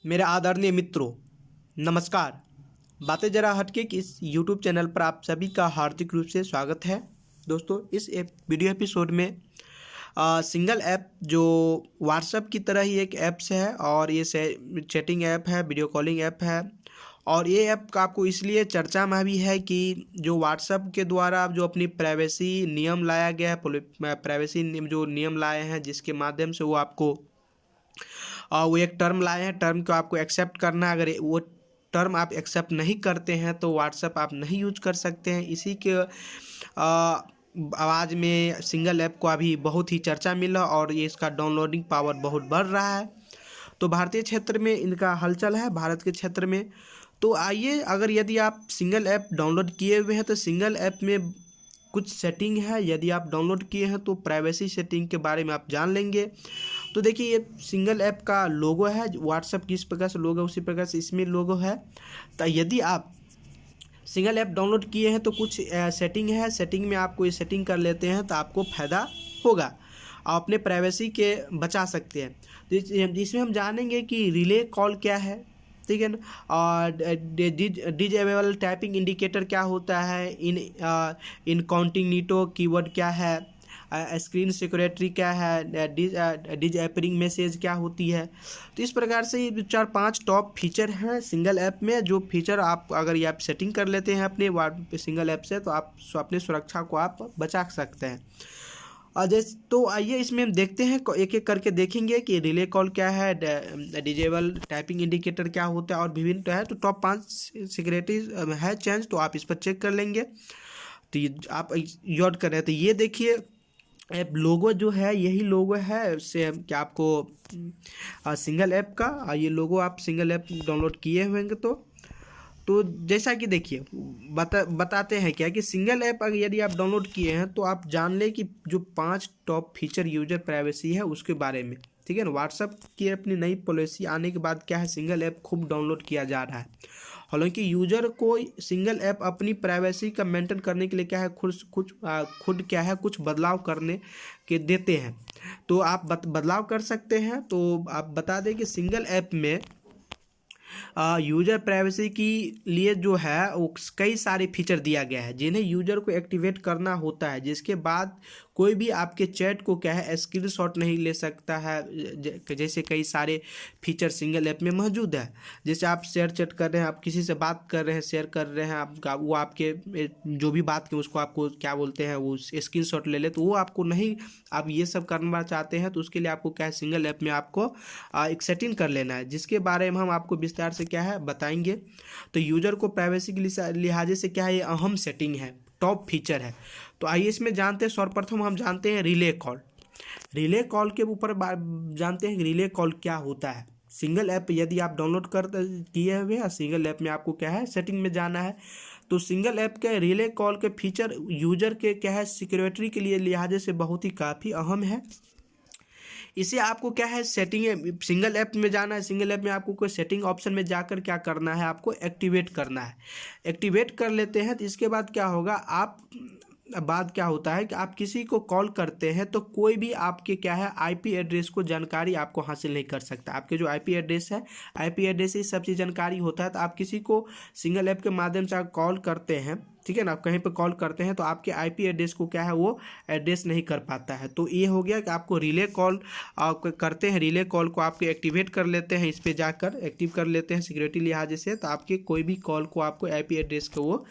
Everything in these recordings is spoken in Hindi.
मेरे आदरणीय मित्रों, नमस्कार। बातें जरा हटके की इस यूट्यूब चैनल पर आप सभी का हार्दिक रूप से स्वागत है। दोस्तों, इस वीडियो एपिसोड में सिंगल ऐप जो व्हाट्सएप की तरह ही एक ऐप्स है और ये चैटिंग ऐप है, वीडियो कॉलिंग ऐप है। और ये ऐप का आपको इसलिए चर्चा में भी है कि जो व्हाट्सएप के द्वारा जो अपनी प्राइवेसी नियम लाया गया है, प्राइवेसी जो नियम लाए हैं, जिसके माध्यम से वो आपको वो एक टर्म लाए हैं, टर्म को आपको एक्सेप्ट करना है। अगर वो टर्म आप एक्सेप्ट नहीं करते हैं तो व्हाट्सएप आप नहीं यूज कर सकते हैं। इसी के आवाज़ में सिंगल ऐप को अभी बहुत ही चर्चा मिला और ये इसका डाउनलोडिंग पावर बहुत बढ़ रहा है। तो भारतीय क्षेत्र में इनका हलचल है, भारत के क्षेत्र में। तो आइए, अगर यदि आप सिंगल ऐप डाउनलोड किए हुए हैं तो सिंगल ऐप में कुछ सेटिंग है, यदि आप डाउनलोड किए हैं तो प्राइवेसी सेटिंग के बारे में आप जान लेंगे। तो देखिए, ये सिंगल ऐप का लोगो है, व्हाट्सएप किस प्रकार से लोगो उसी प्रकार से इसमें लोगो है। तो यदि आप सिंगल ऐप डाउनलोड किए हैं तो कुछ सेटिंग है, सेटिंग में आपको ये सेटिंग कर लेते हैं तो आपको फ़ायदा होगा, आप अपने प्राइवेसी के बचा सकते हैं। तो इसमें हम जानेंगे कि रिले कॉल क्या है, ठीक है ना, और डिजेबल टाइपिंग इंडिकेटर क्या होता है, इनकॉन्टिन्यूटो कीवर्ड क्या है, स्क्रीन सिक्योरिटी क्या है, डिजएपरिंग मैसेज क्या होती है। तो इस प्रकार से ये 4-5 टॉप फीचर हैं सिंगल ऐप में, जो फीचर आप अगर ये आप सेटिंग कर लेते हैं अपने सिंगल ऐप से तो आप अपने सुरक्षा को आप बचा सकते हैं। और जैसे तो आइए इसमें हम देखते हैं, एक एक करके देखेंगे कि रिले कॉल क्या है, डिजेबल टाइपिंग इंडिकेटर क्या होता है और विभिन्न है। तो टॉप 5 सिक्योरिटी है चेंज, तो आप इस पर चेक कर लेंगे। तो ये आप याद कर रहे हैं, तो ये देखिए ऐप लोगो जो है, यही लोगो है उससे क्या आपको सिंगल ऐप का ये लोगो आप सिंगल ऐप डाउनलोड किए होंगे तो जैसा कि देखिए बताते हैं क्या कि सिंगल ऐप अगर यदि आप डाउनलोड किए हैं तो आप जान लें कि जो 5 टॉप फीचर यूजर प्राइवेसी है उसके बारे में, ठीक है ना। व्हाट्सएप की अपनी नई पॉलिसी आने के बाद क्या है, सिंगल ऐप खूब डाउनलोड किया जा रहा है। हालांकि यूजर को सिंगल ऐप अपनी प्राइवेसी का मेंटेन करने के लिए क्या है, खुद क्या है कुछ बदलाव करने के देते हैं। तो आप बदलाव कर सकते हैं। तो आप बता दें कि सिंगल ऐप में यूजर प्राइवेसी के लिए जो है वो कई सारे फीचर दिया गया है जिन्हें यूजर को एक्टिवेट करना होता है, जिसके बाद कोई भी आपके चैट को क्या है स्क्रीनशॉट नहीं ले सकता है। जैसे कई सारे फीचर सिंगल ऐप में मौजूद है। जैसे आप शेयर चैट कर रहे हैं, आप किसी से बात कर रहे हैं, शेयर कर रहे हैं, आप वो आपके जो भी बात की उसको आपको क्या बोलते हैं वो स्क्रीनशॉट ले ले, तो वो आपको नहीं, आप ये सब करना चाहते हैं तो उसके लिए आपको क्या है सिंगल ऐप में आपको एक सेटिंग कर लेना है, जिसके बारे में हम आपको विस्तार से क्या है बताएंगे। तो यूजर को प्राइवेसी के लिहाजे से क्या है, ये अहम सेटिंग है, टॉप फीचर है। तो आइए इसमें जानते हैं। सर्वप्रथम हम जानते हैं रिले कॉल। रिले कॉल के ऊपर जानते हैं रिले कॉल क्या होता है। सिंगल ऐप यदि आप डाउनलोड कर किए हुए हैं, सिंगल ऐप में आपको क्या है सेटिंग में जाना है। तो सिंगल ऐप के रिले कॉल के फीचर यूजर के क्या है सिक्योरिटी के लिए लिहाजे से बहुत ही काफ़ी अहम है। इसे आपको क्या है सेटिंग, सिंगल ऐप में जाना है, सिंगल ऐप में आपको कोई सेटिंग ऑप्शन में जाकर क्या करना है, आपको एक्टिवेट करना है। एक्टिवेट कर लेते हैं तो इसके बाद क्या होगा, बाद क्या होता है कि आप किसी को कॉल करते हैं तो कोई भी आपके क्या है आईपी एड्रेस को जानकारी आपको हासिल नहीं कर सकता। आपके जो आईपी एड्रेस है, आईपी एड्रेस से सब चीज़ जानकारी होता है। तो आप किसी को सिंगल ऐप के माध्यम से कॉल करते हैं, ठीक है ना, आप कहीं पर कॉल करते हैं तो आपके आईपी एड्रेस को क्या है वो एड्रेस नहीं कर पाता है। तो ये हो गया कि आपको रिले कॉल आप करते हैं, रिले कॉल को आपको एक्टिवेट कर लेते हैं, इस पर जाकर एक्टिव कर लेते हैं सिक्योरिटी लिहाजे से। तो आपके कोई भी कॉल को आपको आईपी एड्रेस को वो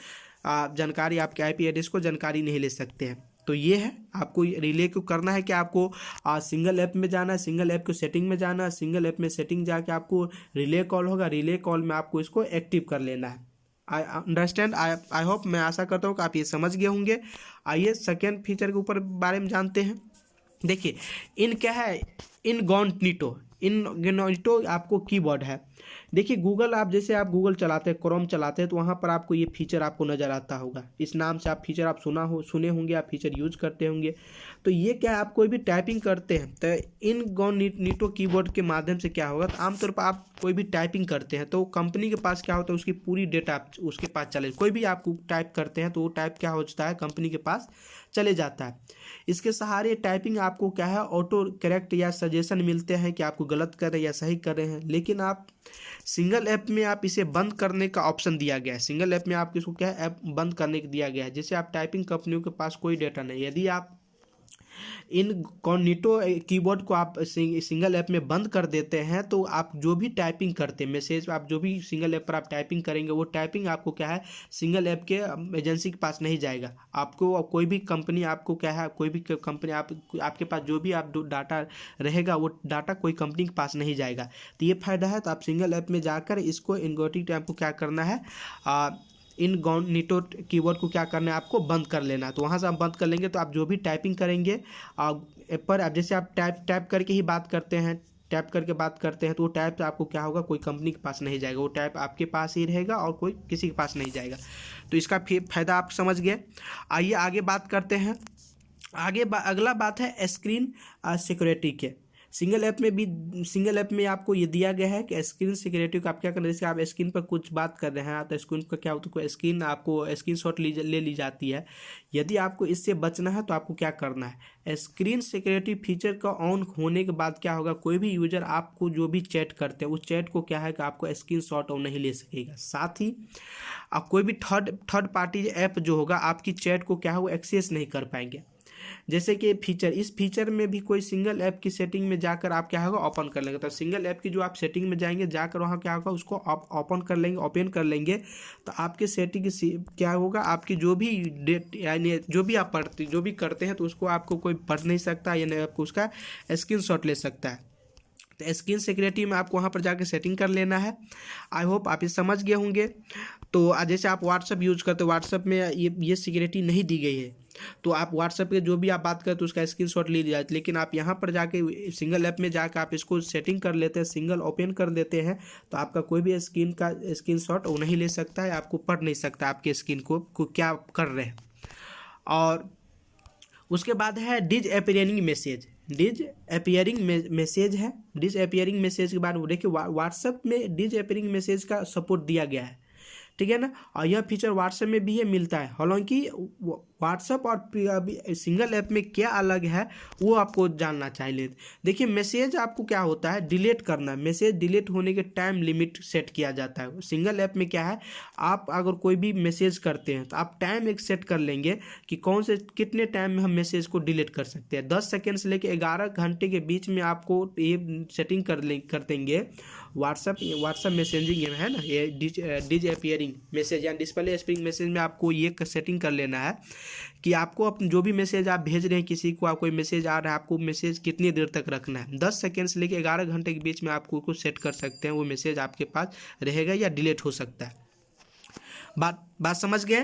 जानकारी, आपके आईपी एड्रेस को जानकारी नहीं ले सकते हैं। तो ये है, आपको रिले को करना है कि आपको सिंगल ऐप में जाना है, सिंगल ऐप को सेटिंग में जाना है, सिंगल ऐप में सेटिंग जाके आपको रिले कॉल होगा, रिले कॉल में आपको इसको एक्टिव कर लेना है। आई अंडरस्टैंड, आई होप, मैं आशा करता हूँ कि आप ये समझ गए होंगे। आइए सेकेंड फीचर के ऊपर बारे में जानते हैं। देखिए क्या है, इनकॉग्निटो आपको कीवर्ड है। देखिए गूगल, आप जैसे आप गूगल चलाते हैं, क्रोम चलाते हैं, तो वहाँ पर आपको ये फीचर आपको नज़र आता होगा। इस नाम से आप फीचर आप सुने होंगे, आप फीचर यूज करते होंगे। तो ये क्या है, आप कोई भी टाइपिंग करते हैं तो इनकॉग्निटो कीवर्ड के माध्यम से क्या होगा, तो आमतौर पर आप कोई भी टाइपिंग करते हैं तो कंपनी के पास क्या होता है, उसकी पूरी डेटा उसके पास चले, कोई भी आप टाइप करते हैं तो वो टाइप क्या होता है कंपनी के पास चले जाता है। इसके सहारे टाइपिंग आपको क्या है ऑटो करेक्ट या सजेशन मिलते हैं कि आपको गलत कर रहे हैं या सही कर रहे हैं। लेकिन आप सिंगल ऐप में आप इसे बंद करने का ऑप्शन दिया गया है। सिंगल ऐप में आपको इसको क्या है, ऐप बंद करने को दिया गया है। जैसे आप टाइपिंग कंपनियों के पास कोई डेटा नहीं, यदि आप इनकॉग्निटो कीबोर्ड को आप सिंगल ऐप में बंद कर देते हैं तो आप जो भी टाइपिंग करते हैं मैसेज, आप जो भी सिंगल ऐप पर आप टाइपिंग करेंगे वो टाइपिंग आपको क्या है सिंगल ऐप के एजेंसी के पास नहीं जाएगा। आपको कोई भी कंपनी आपको क्या है, कोई भी कंपनी आपके पास जो भी आप डाटा रहेगा वो डाटा कोई कंपनी के पास नहीं जाएगा। तो ये फायदा है। तो आप सिंगल ऐप में जाकर इसको इनकॉग्निटो टैब को क्या करना है, इनकॉग्निटो कीबोर्ड को क्या करना है, आपको बंद कर लेना है। तो वहाँ से आप बंद कर लेंगे तो आप जो भी टाइपिंग करेंगे ऐप पर, आप जैसे आप टाइप करके ही बात करते हैं, टैप करके बात करते हैं तो वो टैप आपको क्या होगा, कोई कंपनी के पास नहीं जाएगा, वो टैप आपके पास ही रहेगा और कोई किसी के पास नहीं जाएगा। तो इसका फ़ायदा आप समझ गए। आइए आगे बात करते हैं। अगला बात है स्क्रीन सिक्योरिटी के। सिंगल ऐप में आपको ये दिया गया है कि स्क्रीन सिक्योरिटी को आप क्या करना है, जैसे आप स्क्रीन पर कुछ बात कर रहे हैं तो स्क्रीन का क्या होता है, स्क्रीन आपको स्क्रीन शॉट ले ली जाती है। यदि आपको इससे बचना है तो आपको क्या करना है, स्क्रीन सिक्योरिटी फीचर का ऑन होने के बाद क्या होगा, कोई भी यूजर आपको जो भी चैट करते हैं उस चैट को क्या है कि आपको स्क्रीन शॉट ऑन नहीं ले सकेगा। साथ ही कोई भी थर्ड पार्टी ऐप जो होगा आपकी चैट को क्या है वो एक्सेस नहीं कर पाएंगे। जैसे कि इस फीचर में भी कोई सिंगल ऐप की सेटिंग में जाकर आप क्या होगा ओपन कर लेंगे। तो सिंगल ऐप की जो आप सेटिंग में जाएंगे, जाकर वहाँ क्या होगा उसको आप ओपन कर लेंगे तो आपके सेटिंग क्या होगा, आपकी जो भी डेट यानी जो भी करते हैं तो उसको आपको कोई पढ़ नहीं सकता, यानी आपको उसका स्क्रीनशॉट ले सकता है। तो स्क्रीन सिक्योरिटी में आपको वहाँ पर जाकर सेटिंग कर लेना है। आई होप आप ये समझ गए होंगे। तो जैसे आप व्हाट्सअप यूज करते हो, व्हाट्सअप में ये सिक्योरिटी नहीं दी गई है, तो आप व्हाट्सअप पे जो भी आप बात करते हो उसका स्क्रीनशॉट ले लिया। लेकिन आप यहाँ पर जाके सिंगल ऐप में जाकर आप इसको सेटिंग कर लेते हैं, सिंगल ओपन कर देते हैं तो आपका कोई भी स्क्रीनशॉट वो नहीं ले सकता है, आपको पढ़ नहीं सकता आपके स्क्रीन को क्या कर रहे हैं। और उसके बाद है डिज अपीयरिंग मैसेज। डिज अपीयरिंग मैसेज के बाद देखिए व्हाट्सएप में डिज अपीयरिंग मैसेज का सपोर्ट दिया गया है, ठीक है ना। और यह फीचर व्हाट्सएप में भी ये मिलता है। हालांकि व्हाट्सएप और सिंगल ऐप में क्या अलग है वो आपको जानना चाहिए। देखिए मैसेज आपको क्या होता है डिलीट करना, मैसेज डिलीट होने के टाइम लिमिट सेट किया जाता है। सिंगल ऐप में क्या है, आप अगर कोई भी मैसेज करते हैं तो आप टाइम एक सेट कर लेंगे कि कौन से कितने टाइम में हम मैसेज को डिलीट कर सकते हैं। 10 सेकेंड से लेकर 11 घंटे के बीच में आपको ये सेटिंग कर देंगे। व्हाट्सएप मैसेजिंग है ना, ये डिज अपीयरिंग मैसेज या डिस्प्ले अपीयरिंग मैसेज में आपको ये सेटिंग कर लेना है कि आपको अपने जो भी मैसेज आप भेज रहे हैं किसी को, आप कोई मैसेज आ रहा है, आपको मैसेज कितनी देर तक रखना है। 10 सेकेंड से लेकर 11 घंटे के बीच में आपको उसको सेट कर सकते हैं, वो मैसेज आपके पास रहेगा या डिलीट हो सकता है। बात समझ गए।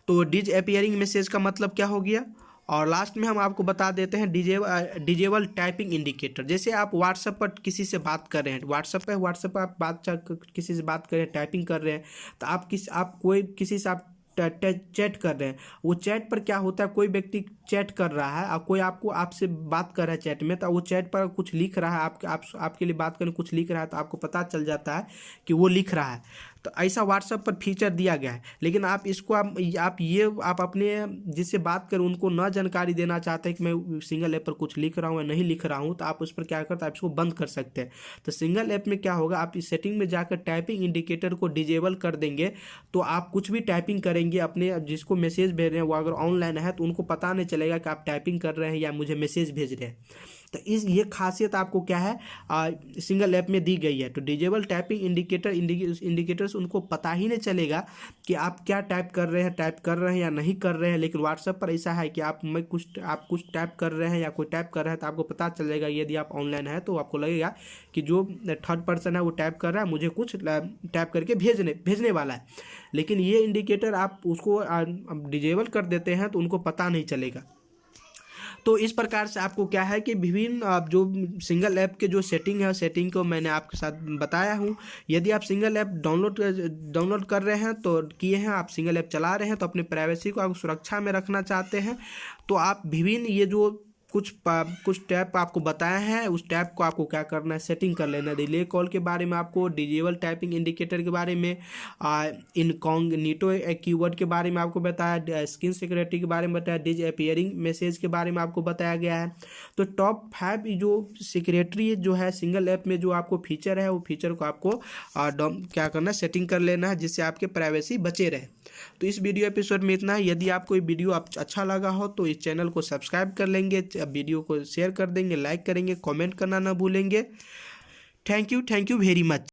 तो डिज अपीयरिंग मैसेज का मतलब क्या हो गया। और लास्ट में हम आपको बता देते हैं डिजेबल टाइपिंग इंडिकेटर। जैसे आप व्हाट्सएप पर किसी से बात कर रहे हैं, व्हाट्सएप पर आप किसी से बात कर रहे हैं, टाइपिंग कर रहे हैं, तो आप किसी से आप चैट कर रहे हैं। वो चैट पर क्या होता है, कोई व्यक्ति चैट कर रहा है और कोई आपसे बात कर रहा है चैट में, तो वो चैट पर कुछ लिख रहा है, आपके लिए बात करने कुछ लिख रहा है, तो आपको पता चल जाता है कि वो लिख रहा है। तो ऐसा व्हाट्सएप पर फीचर दिया गया है। लेकिन आप इसको आप अपने जिससे बात करें उनको न जानकारी देना चाहते हैं कि मैं सिंगल ऐप पर कुछ लिख रहा हूँ या नहीं लिख रहा हूँ, तो आप उस पर क्या करते हैं, आप इसको बंद कर सकते हैं। तो सिंगल ऐप में क्या होगा, आप इस सेटिंग में जाकर टाइपिंग इंडिकेटर को डिजेबल कर देंगे तो आप कुछ भी टाइपिंग करेंगे, अपने जिसको मैसेज भेज रहे हैं वो अगर ऑनलाइन है तो उनको पता नहीं चलेगा कि आप टाइपिंग कर रहे हैं या मुझे मैसेज भेज रहे हैं। तो ये खासियत आपको क्या है सिंगल ऐप में दी गई है। तो डिजेबल टाइपिंग इंडिकेटर्स उनको पता ही नहीं चलेगा कि आप क्या टाइप कर रहे हैं या नहीं कर रहे हैं। लेकिन व्हाट्सएप पर ऐसा है कि आप कुछ टाइप कर रहे हैं या कोई टाइप कर रहा है तो आपको पता चलेगा। यदि आप ऑनलाइन है तो आपको लगेगा कि जो थर्ड पर्सन है वो टाइप कर रहा है, मुझे कुछ टाइप करके भेजने वाला है। लेकिन ये इंडिकेटर आप उसको डिजेबल कर देते हैं तो उनको पता नहीं चलेगा। तो इस प्रकार से आपको क्या है कि विभिन्न जो सिंगल ऐप के जो सेटिंग है, सेटिंग को मैंने आपके साथ बताया हूँ। यदि आप सिंगल ऐप डाउनलोड कर रहे हैं तो किए हैं, आप सिंगल ऐप चला रहे हैं तो अपने प्राइवेसी को आप सुरक्षा में रखना चाहते हैं तो आप विभिन्न ये जो कुछ टैप आपको बताए हैं, उस टैप को आपको क्या करना है, सेटिंग कर लेना है। डिले कॉल के बारे में आपको, डिजेबल टाइपिंग इंडिकेटर के बारे में, इनकॉग्निटो कीवर्ड के बारे में आपको बताया, स्क्रीन सिक्योरिटी के बारे में बताया, डिज अपीयरिंग मैसेज के बारे में आपको बताया गया है। तो टॉप 5 जो सिक्योरिटी जो है सिंगल ऐप में जो आपको फीचर है, वो फीचर को आपको क्या करना है, सेटिंग कर लेना है, जिससे आपके प्राइवेसी बचे रहे। तो इस वीडियो एपिसोड में इतना है। यदि आपको ये वीडियो अच्छा लगा हो तो इस चैनल को सब्सक्राइब कर लेंगे, वीडियो को शेयर कर देंगे, लाइक करेंगे, कमेंट करना ना भूलेंगे। Thank you very much.